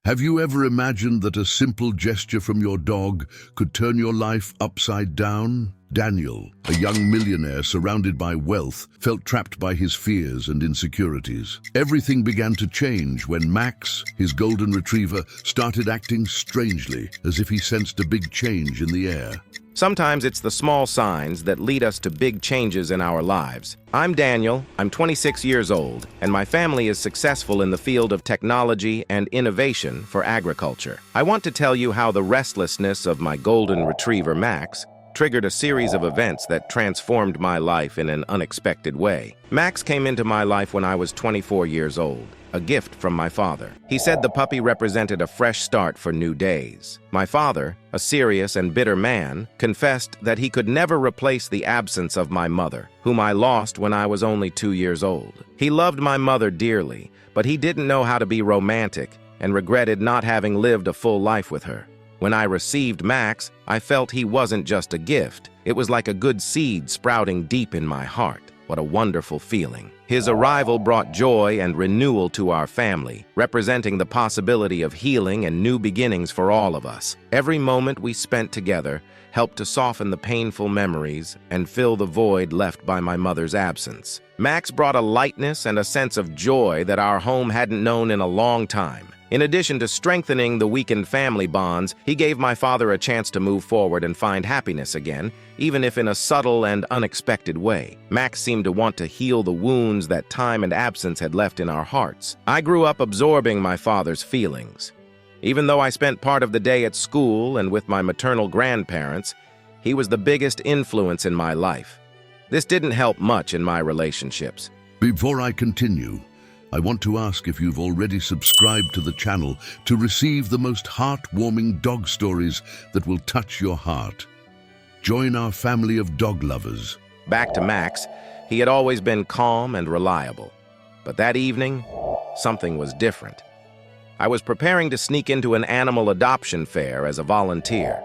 Have you ever imagined that a simple gesture from your dog could turn your life upside down? Daniel, a young millionaire surrounded by wealth, felt trapped by his fears and insecurities. Everything began to change when Max, his golden retriever, started acting strangely, as if he sensed a big change in the air. Sometimes it's the small signs that lead us to big changes in our lives. I'm Daniel, I'm 26 years old, and my family is successful in the field of technology and innovation for agriculture. I want to tell you how the restlessness of my golden retriever, Max, triggered a series of events that transformed my life in an unexpected way. Max came into my life when I was 24 years old, a gift from my father. He said the puppy represented a fresh start for new days. My father, a serious and bitter man, confessed that he could never replace the absence of my mother, whom I lost when I was only 2 years old. He loved my mother dearly, but he didn't know how to be romantic and regretted not having lived a full life with her. When I received Max, I felt he wasn't just a gift. It was like a good seed sprouting deep in my heart. What a wonderful feeling. His arrival brought joy and renewal to our family, representing the possibility of healing and new beginnings for all of us. Every moment we spent together helped to soften the painful memories and fill the void left by my mother's absence. Max brought a lightness and a sense of joy that our home hadn't known in a long time. In addition to strengthening the weakened family bonds, he gave my father a chance to move forward and find happiness again, even if in a subtle and unexpected way. Max seemed to want to heal the wounds that time and absence had left in our hearts. I grew up absorbing my father's feelings. Even though I spent part of the day at school and with my maternal grandparents, he was the biggest influence in my life. This didn't help much in my relationships. Before I continue, I want to ask if you've already subscribed to the channel to receive the most heartwarming dog stories that will touch your heart. Join our family of dog lovers. Back to Max, he had always been calm and reliable. But that evening, something was different. I was preparing to sneak into an animal adoption fair as a volunteer.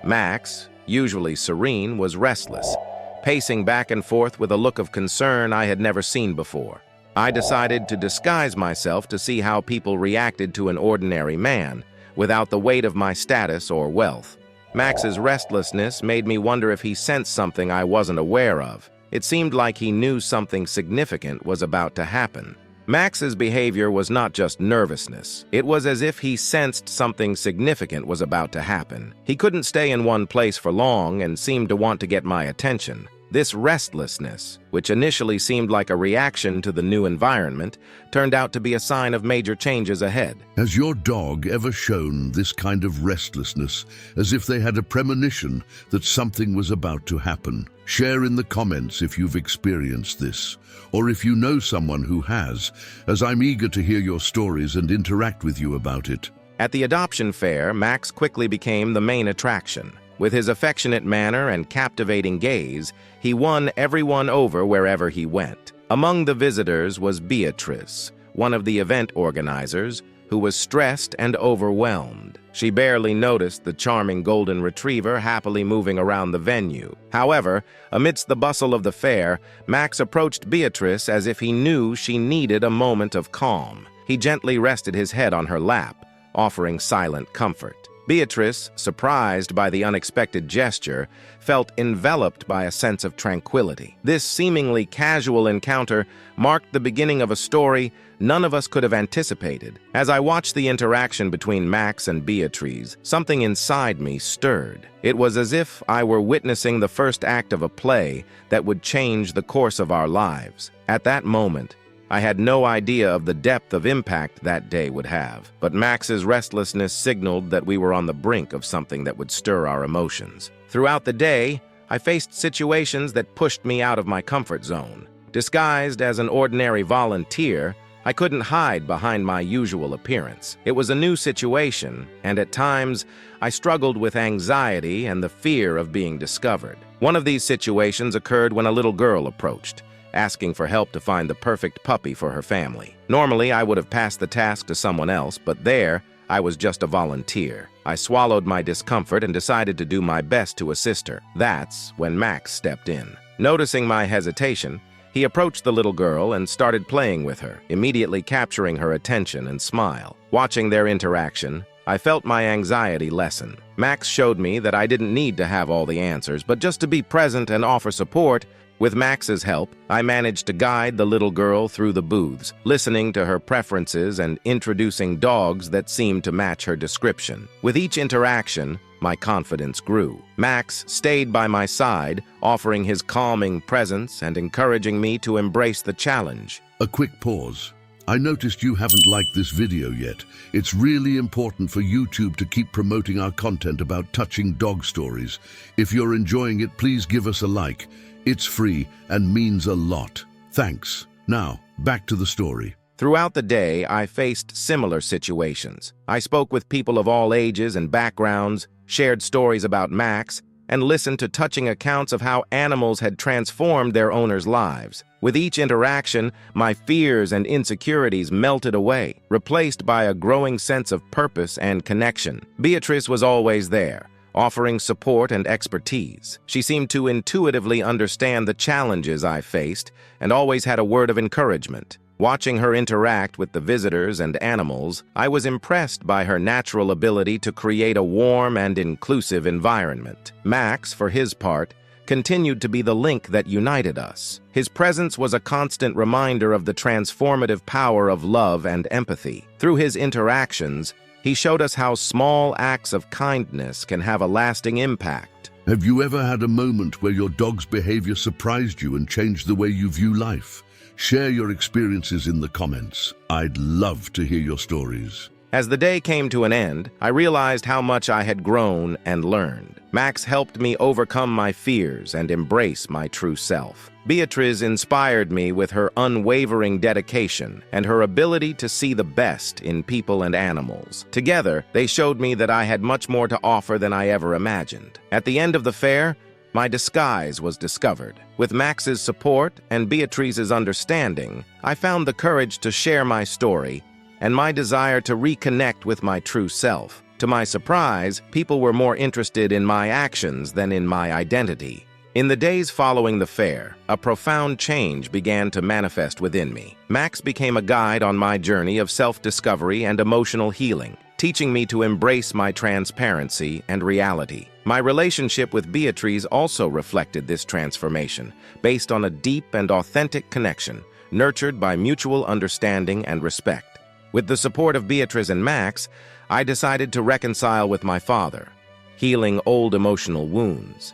Max, usually serene, was restless, pacing back and forth with a look of concern I had never seen before. I decided to disguise myself to see how people reacted to an ordinary man, without the weight of my status or wealth. Max's restlessness made me wonder if he sensed something I wasn't aware of. It seemed like he knew something significant was about to happen. Max's behavior was not just nervousness. It was as if he sensed something significant was about to happen. He couldn't stay in one place for long and seemed to want to get my attention. This restlessness, which initially seemed like a reaction to the new environment, turned out to be a sign of major changes ahead. Has your dog ever shown this kind of restlessness, as if they had a premonition that something was about to happen? Share in the comments if you've experienced this, or if you know someone who has, as I'm eager to hear your stories and interact with you about it. At the adoption fair, Max quickly became the main attraction. With his affectionate manner and captivating gaze, he won everyone over wherever he went. Among the visitors was Beatrice, one of the event organizers, who was stressed and overwhelmed. She barely noticed the charming golden retriever happily moving around the venue. However, amidst the bustle of the fair, Max approached Beatrice as if he knew she needed a moment of calm. He gently rested his head on her lap, offering silent comfort. Beatrice, surprised by the unexpected gesture, felt enveloped by a sense of tranquility. This seemingly casual encounter marked the beginning of a story none of us could have anticipated. As I watched the interaction between Max and Beatrice, something inside me stirred. It was as if I were witnessing the first act of a play that would change the course of our lives. At that moment, I had no idea of the depth of impact that day would have, but Max's restlessness signaled that we were on the brink of something that would stir our emotions. Throughout the day, I faced situations that pushed me out of my comfort zone. Disguised as an ordinary volunteer, I couldn't hide behind my usual appearance. It was a new situation, and at times, I struggled with anxiety and the fear of being discovered. One of these situations occurred when a little girl approached, asking for help to find the perfect puppy for her family. Normally, I would have passed the task to someone else, but there, I was just a volunteer. I swallowed my discomfort and decided to do my best to assist her. That's when Max stepped in. Noticing my hesitation, He approached the little girl and started playing with her, immediately capturing her attention and smile. Watching their interaction, I felt my anxiety lessen. Max showed me that I didn't need to have all the answers, but just to be present and offer support. With Max's help, I managed to guide the little girl through the booths, listening to her preferences and introducing dogs that seemed to match her description. With each interaction, my confidence grew. Max stayed by my side, offering his calming presence and encouraging me to embrace the challenge. A quick pause. I noticed you haven't liked this video yet. It's really important for YouTube to keep promoting our content about touching dog stories. If you're enjoying it, please give us a like. It's free and means a lot. Thanks. Now, back to the story. Throughout the day, I faced similar situations. I spoke with people of all ages and backgrounds, shared stories about Max, and listened to touching accounts of how animals had transformed their owners' lives. With each interaction, my fears and insecurities melted away, replaced by a growing sense of purpose and connection. Beatrice was always there, offering support and expertise. She seemed to intuitively understand the challenges I faced and always had a word of encouragement. Watching her interact with the visitors and animals, I was impressed by her natural ability to create a warm and inclusive environment. Max, for his part, continued to be the link that united us. His presence was a constant reminder of the transformative power of love and empathy. Through his interactions, he showed us how small acts of kindness can have a lasting impact. Have you ever had a moment where your dog's behavior surprised you and changed the way you view life? Share your experiences in the comments. I'd love to hear your stories. As the day came to an end, I realized how much I had grown and learned. Max helped me overcome my fears and embrace my true self. Beatrice inspired me with her unwavering dedication and her ability to see the best in people and animals. Together, they showed me that I had much more to offer than I ever imagined. At the end of the fair, my disguise was discovered. With Max's support and Beatrice's understanding, I found the courage to share my story and my desire to reconnect with my true self. To my surprise, people were more interested in my actions than in my identity. In the days following the fair, a profound change began to manifest within me. Max became a guide on my journey of self-discovery and emotional healing, teaching me to embrace my transparency and reality. My relationship with Beatrice also reflected this transformation, based on a deep and authentic connection, nurtured by mutual understanding and respect. With the support of Beatrice and Max, I decided to reconcile with my father, healing old emotional wounds.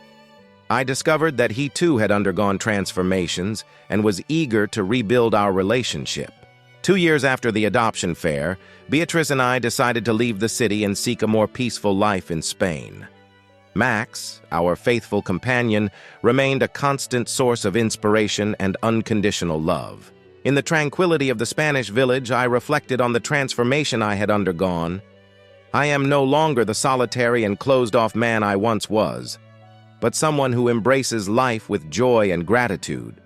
I discovered that he too had undergone transformations and was eager to rebuild our relationship. 2 years after the adoption fair, Beatrice and I decided to leave the city and seek a more peaceful life in Spain. Max, our faithful companion, remained a constant source of inspiration and unconditional love. In the tranquility of the Spanish village, I reflected on the transformation I had undergone. I am no longer the solitary and closed-off man I once was, but someone who embraces life with joy and gratitude.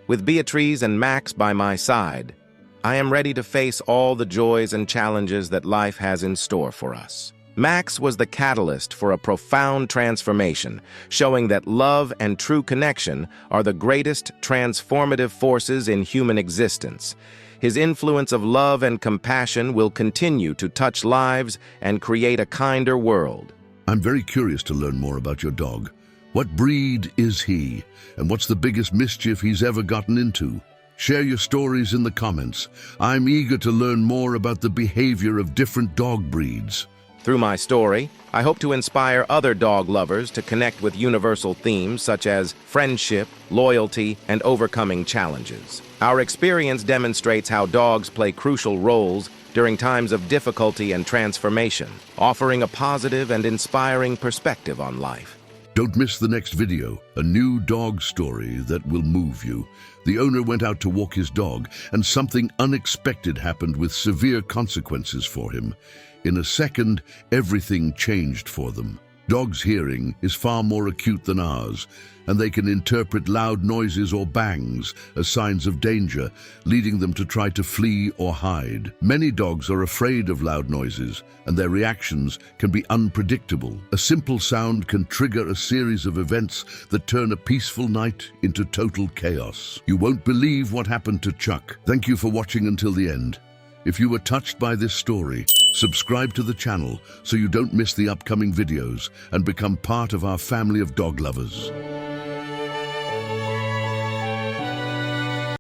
With Beatrice and Max by my side, I am ready to face all the joys and challenges that life has in store for us. Max was the catalyst for a profound transformation, showing that love and true connection are the greatest transformative forces in human existence. His influence of love and compassion will continue to touch lives and create a kinder world. I'm very curious to learn more about your dog. What breed is he, and what's the biggest mischief he's ever gotten into? Share your stories in the comments. I'm eager to learn more about the behavior of different dog breeds. Through my story, I hope to inspire other dog lovers to connect with universal themes such as friendship, loyalty, and overcoming challenges. Our experience demonstrates how dogs play crucial roles during times of difficulty and transformation, offering a positive and inspiring perspective on life. Don't miss the next video, a new dog story that will move you. The owner went out to walk his dog, and something unexpected happened with severe consequences for him. In a second, everything changed for them. Dogs' hearing is far more acute than ours, and they can interpret loud noises or bangs as signs of danger, leading them to try to flee or hide. Many dogs are afraid of loud noises, and their reactions can be unpredictable. A simple sound can trigger a series of events that turn a peaceful night into total chaos. You won't believe what happened to Chuck. Thank you for watching until the end. If you were touched by this story, subscribe to the channel so you don't miss the upcoming videos and become part of our family of dog lovers.